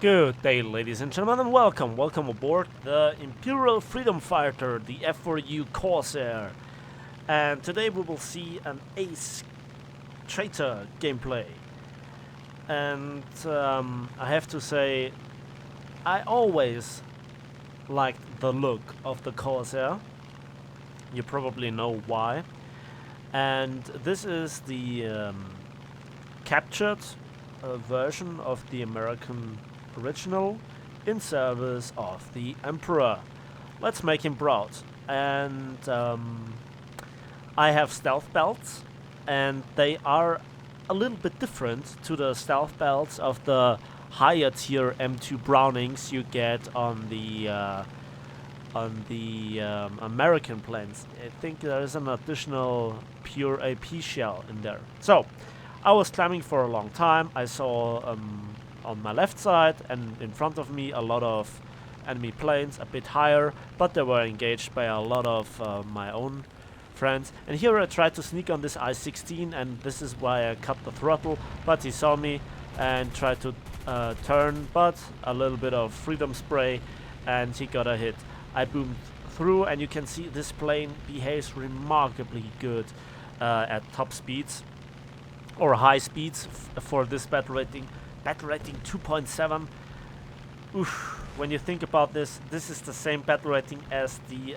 Good day, ladies and gentlemen, and welcome aboard the Imperial Freedom Fighter, the F4U Corsair. And today we will see an ace traitor gameplay. And I have to say, I always liked the look of the Corsair. You probably know why. And this is the captured version of the American original in service of the Emperor. Let's make him proud. And I have stealth belts, and they are a little bit different to the stealth belts of the higher tier M2 Brownings you get on the American planes. I think there is an additional pure AP shell in there. So I was climbing for a long time. I saw on my left side and in front of me a lot of enemy planes a bit higher, but they were engaged by a lot of my own friends. And here I tried to sneak on this I-16, and this is why I cut the throttle, but he saw me and tried to turn, but a little bit of freedom spray and he got a hit. I boomed through, and you can see this plane behaves remarkably good at top speeds or high speeds for this battle rating. Battle rating 2.7. Oof. When you think about this, this is the same battle rating as the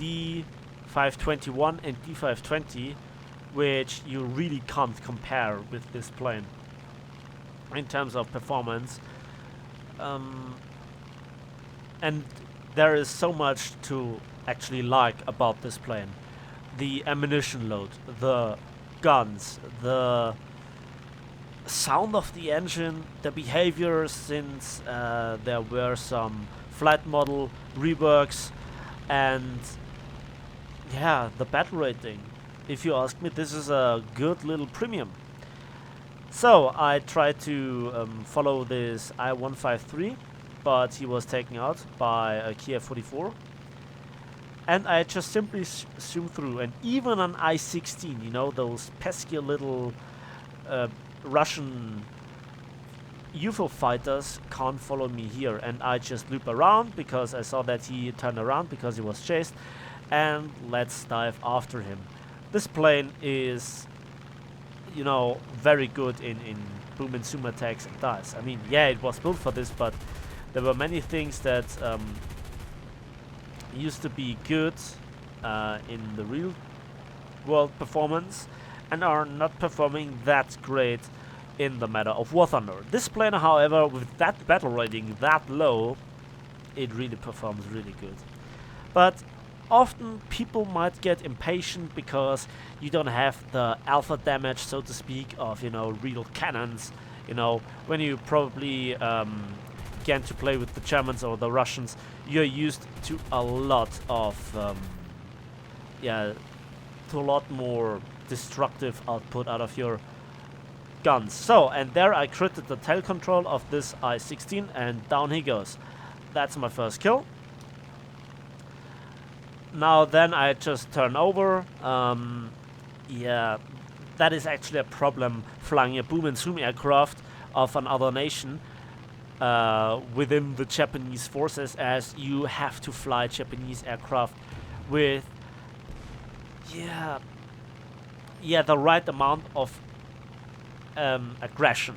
D521 and D520, which you really can't compare with this plane in terms of performance. And there is so much to actually like about this plane. The ammunition load, the guns, the sound of the engine, the behavior, since there were some flight model reworks, and yeah, the battle rating. If you ask me, this is a good little premium. So I tried to follow this I-153, but he was taken out by a Kia 44. And I just simply zoomed through, and even an I-16, you know, those pesky little Russian UFO fighters can't follow me here. And I just loop around because I saw that he turned around because he was chased, and let's dive after him. This plane is, you know, very good in boom and zoom attacks and dives. I mean, yeah, it was built for this, but there were many things that used to be good in the real world performance and are not performing that great in the matter of War Thunder. This plane, however, with that battle rating that low, it really performs really good. But often people might get impatient because you don't have the alpha damage, so to speak, of, you know, real cannons. You know, when you probably get to play with the Germans or the Russians, you're used to a lot of to a lot more destructive output out of your guns. So, and there I critted the tail control of this I-16, and down he goes. That's my first kill. Now then I just turn over. Yeah, that is actually a problem flying a boom and zoom aircraft of another nation within the Japanese forces, as you have to fly Japanese aircraft with the right amount of aggression.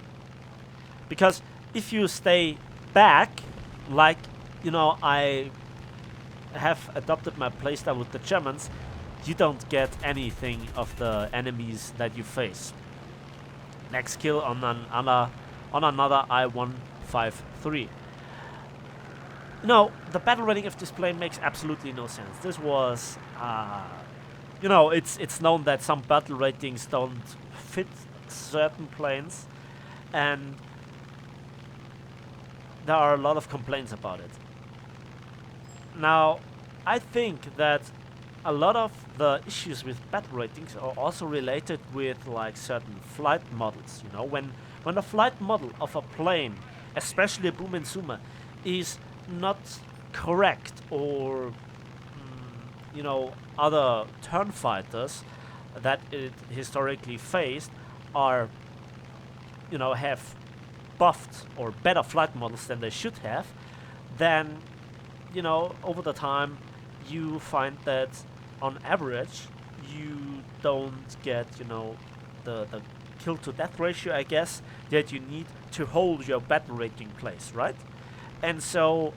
Because if you stay back, like, you know, I have adopted my playstyle with the Germans, you don't get anything of the enemies that you face. Next kill on another I-153. No, the battle rating of this plane makes absolutely no sense. This was, you know, it's known that some battle ratings don't fit certain planes, and there are a lot of complaints about it. Now, I think that a lot of the issues with battle ratings are also related with, like, certain flight models. You know, when a flight model of a plane, especially a boom and zoomer, is not correct, or you know, other turn fighters that it historically faced are, you know, have buffed or better flight models than they should have, then, you know, over the time, you find that on average, you don't get, you know, the kill to death ratio, I guess, that you need to hold your battle rate in place, right? And so,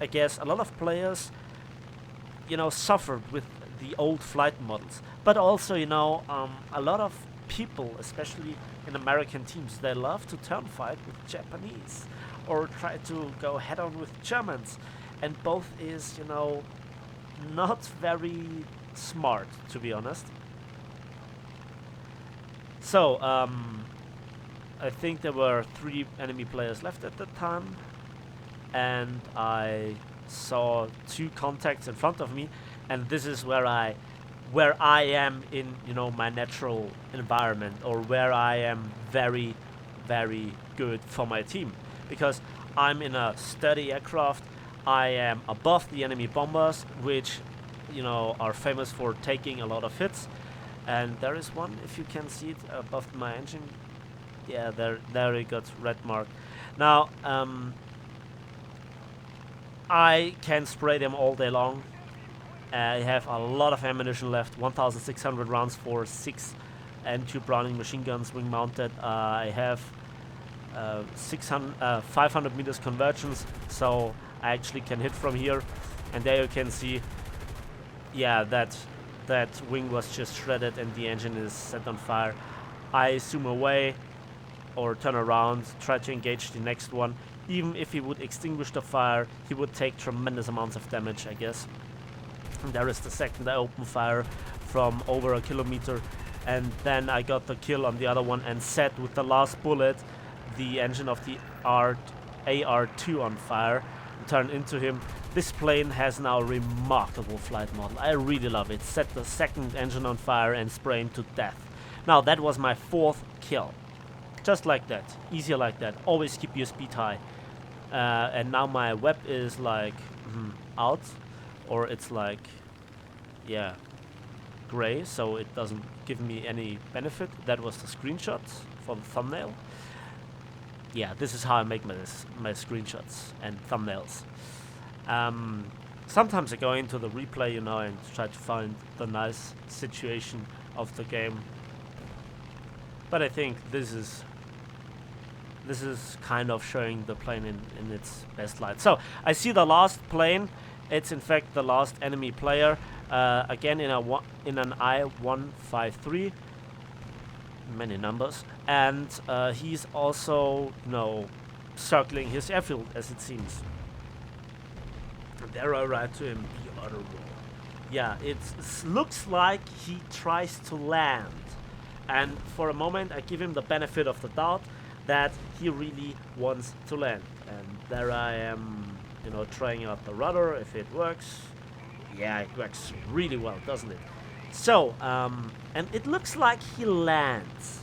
I guess a lot of players, you know, suffered with the old flight models. But also, you know, a lot of people, especially in American teams, they love to turn fight with Japanese or try to go head on with Germans. And both is, you know, not very smart, to be honest. So, I think there were 3 enemy players left at the time, and I saw 2 contacts in front of me, and this is where I am in, you know, my natural environment, or where I am very, very good for my team, because I'm in a sturdy aircraft. I am above the enemy bombers, which, you know, are famous for taking a lot of hits. And there is one, if you can see it, above my engine. Yeah, there it got red mark. Now, I can spray them all day long. I have a lot of ammunition left, 1,600 rounds for 6 M2 Browning machine guns, wing mounted. I have 500 meters convergence, so I actually can hit from here. And there you can see, yeah, that wing was just shredded and the engine is set on fire. I zoom away or turn around, try to engage the next one. Even if he would extinguish the fire, he would take tremendous amounts of damage, I guess. And there is the second. I open fire from over a kilometer, and then I got the kill on the other one and set with the last bullet the engine of the AR2 on fire, turn into him. This plane has now a remarkable flight model. I really love it. Set the second engine on fire and spray him to death. Now that was my 4th kill. Just like that. Easier like that. Always keep your speed high. And now my web is like out, or it's like, yeah, gray, so it doesn't give me any benefit. That was the screenshot for the thumbnail. Yeah, this is how I make my screenshots and thumbnails. Sometimes I go into the replay, you know, and try to find the nice situation of the game. But I think this is kind of showing the plane in its best light. So I see the last plane. It's in fact the last enemy player. Again in an I-153. Many numbers, and he's also, you know, circling his airfield, as it seems. And there I write to him, "Be honorable." Yeah, it looks like he tries to land, and for a moment I give him the benefit of the doubt that he really wants to land. And there I am, you know, trying out the rudder. If it works, yeah, it works really well, doesn't it? So, and it looks like he lands.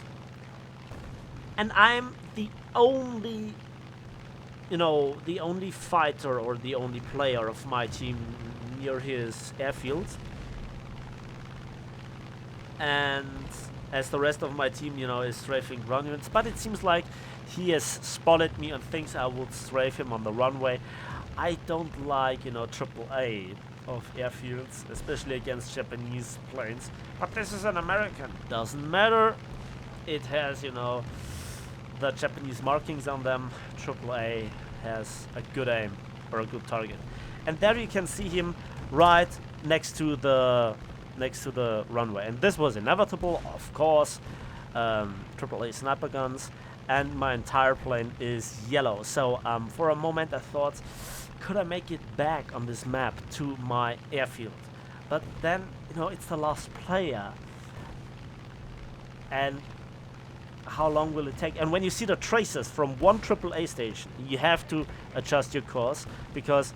And I'm the only, you know, the only fighter or the only player of my team near his airfield. And as the rest of my team, you know, is strafing ground units. But it seems like he has spotted me and thinks I would strafe him on the runway. I don't like, you know, AAA of airfields, especially against Japanese planes. But this is an American. Doesn't matter. It has, you know, the Japanese markings on them. AAA has a good aim or a good target. And there you can see him right next to the runway. And this was inevitable, of course. AAA sniper guns, and my entire plane is yellow. So for a moment I thought, could I make it back on this map to my airfield? But then, you know, it's the last player. And how long will it take? And when you see the traces from one AAA station, you have to adjust your course because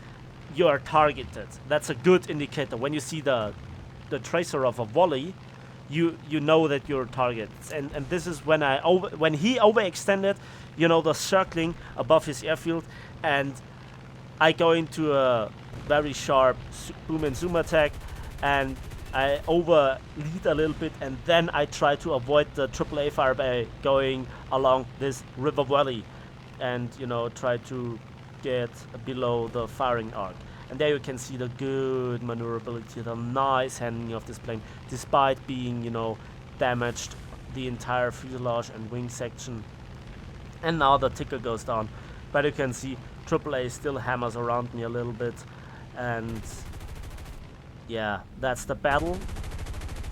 you are targeted. That's a good indicator. When you see the tracer of a volley, you know that you're targeted. And this is when when he overextended, you know, the circling above his airfield, and I go into a very sharp boom and zoom attack, and I overlead a little bit, and then I try to avoid the AAA fire by going along this river valley. and you know, try to get below the firing arc. And there you can see the good maneuverability, the nice handling of this plane, despite being, you know, damaged the entire fuselage and wing section. And now the ticker goes down, but you can see AAA still hammers around me a little bit. And yeah, that's the battle.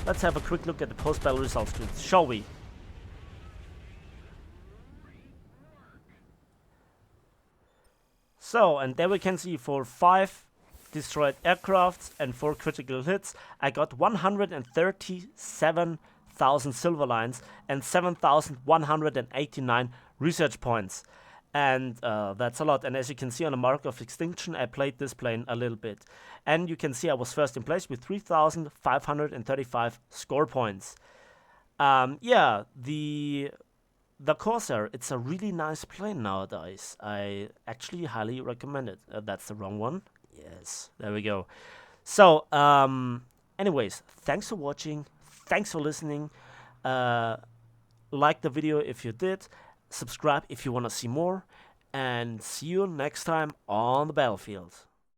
Let's have a quick look at the post-battle results screens, shall we? So, and there we can see for 5 destroyed aircrafts and 4 critical hits, I got 137,000 silver lines and 7,189 research points. And that's a lot. And as you can see on the mark of extinction, I played this plane a little bit. And you can see I was first in place with 3,535 score points. Yeah, the Corsair, it's a really nice plane nowadays. I actually highly recommend it. That's the wrong one. Yes, there we go. So, anyways, thanks for watching. Thanks for listening. Like the video if you did. Subscribe if you want to see more. And see you next time on the battlefield.